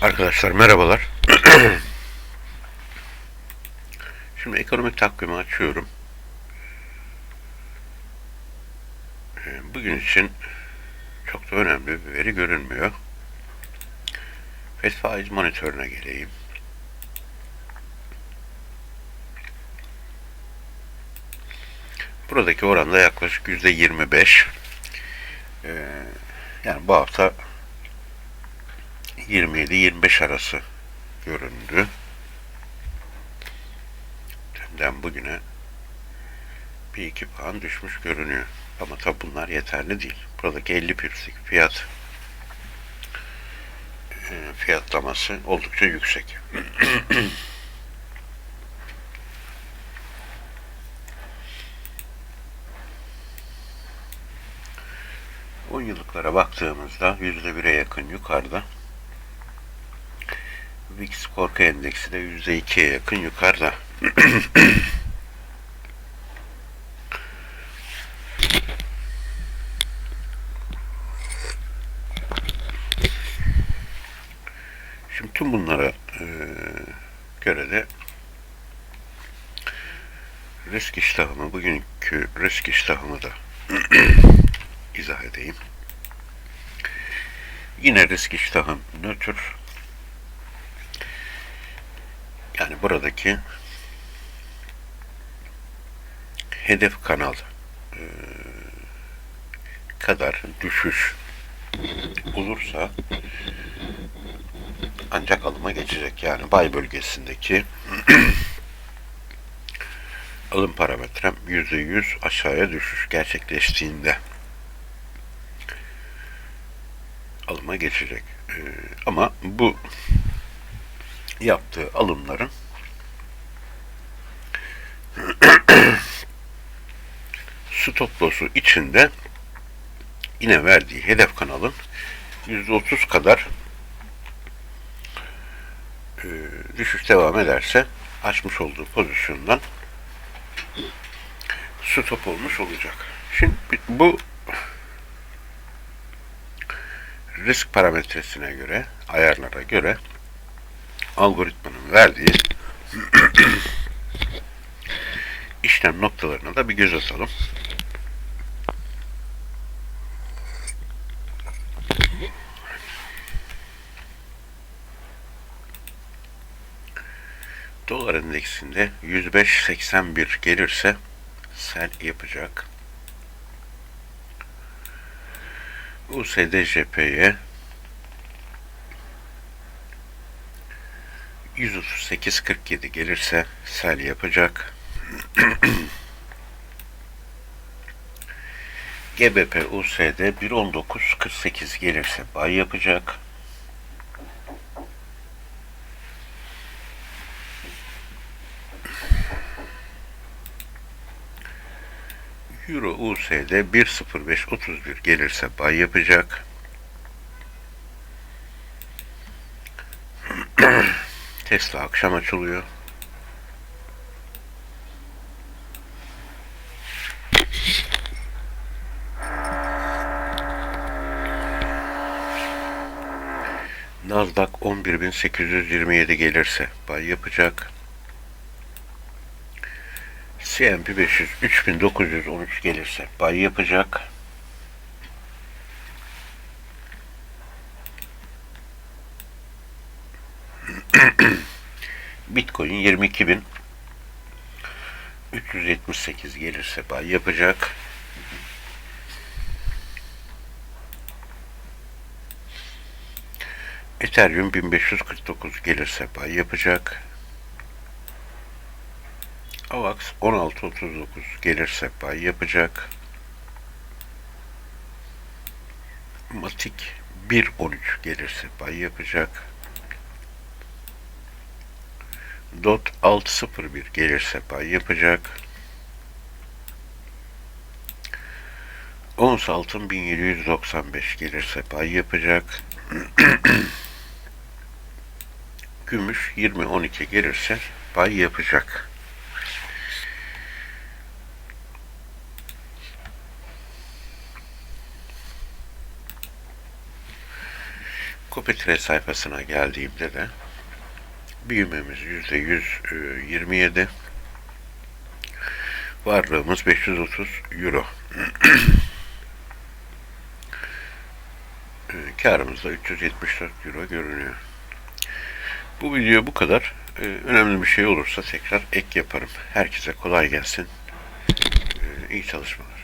Arkadaşlar merhabalar. Şimdi ekonomik takvimi açıyorum. Bugün için çok da önemli bir veri görünmüyor. Fed faiz monitörüne geleyim. Buradaki oranda yaklaşık %25. Yani bu hafta 27-25 arası göründü. Dünden bugüne bir iki puan düşmüş görünüyor. Ama tabi bunlar yeterli değil. Buradaki 50 pipslik fiyatlaması oldukça yüksek. 10 yıllıklara baktığımızda %1'e yakın yukarıda. VIX korku endeksi de %2'ye yakın yukarıda. Şimdi tüm bunlara göre de risk iştahımı, bugünkü risk iştahımı da izah edeyim. Yine risk iştahım nötr. Yani buradaki hedef kanal kadar düşüş olursa ancak alıma geçecek. Yani buy bölgesindeki alım parametrem %100 aşağıya düşüş gerçekleştiğinde alıma geçecek. Ama bu yaptığı alımların stop loss'u içinde yine verdiği hedef kanalın %30 kadar düşüş devam ederse açmış olduğu pozisyondan stop olmuş olacak. Şimdi bu risk parametresine göre, ayarlara göre algoritmanın verdiği işlem noktalarına da bir göz atalım. Dolar endeksinde 105.81 gelirse sell yapacak. USD/JP'ye 138.47 gelirse sell yapacak. GBP USD 1.19.48 gelirse buy yapacak. Euro USD 1.05.31 gelirse buy yapacak. Tesla akşam açılıyor. Nasdaq 11.827 gelirse buy yapacak. S&P 500 3.913 gelirse buy yapacak. Bitcoin 22.378 gelirse buy yapacak. Ethereum 1549 gelirse buy yapacak. AVAX 16.39 gelirse buy yapacak. Matic 1.13 gelirse buy yapacak. DOT 6.01 gelirse buy yapacak. Ons altın 1795 gelirse buy yapacak. Gümüş 20.12 gelirse buy yapacak. Kopitre sayfasına geldiğimde de büyümemiz %127, varlığımız 530 euro. Karımız da 374 euro görünüyor. Bu video bu kadar. Önemli bir şey olursa tekrar ek yaparım. Herkese kolay gelsin. İyi çalışmalar.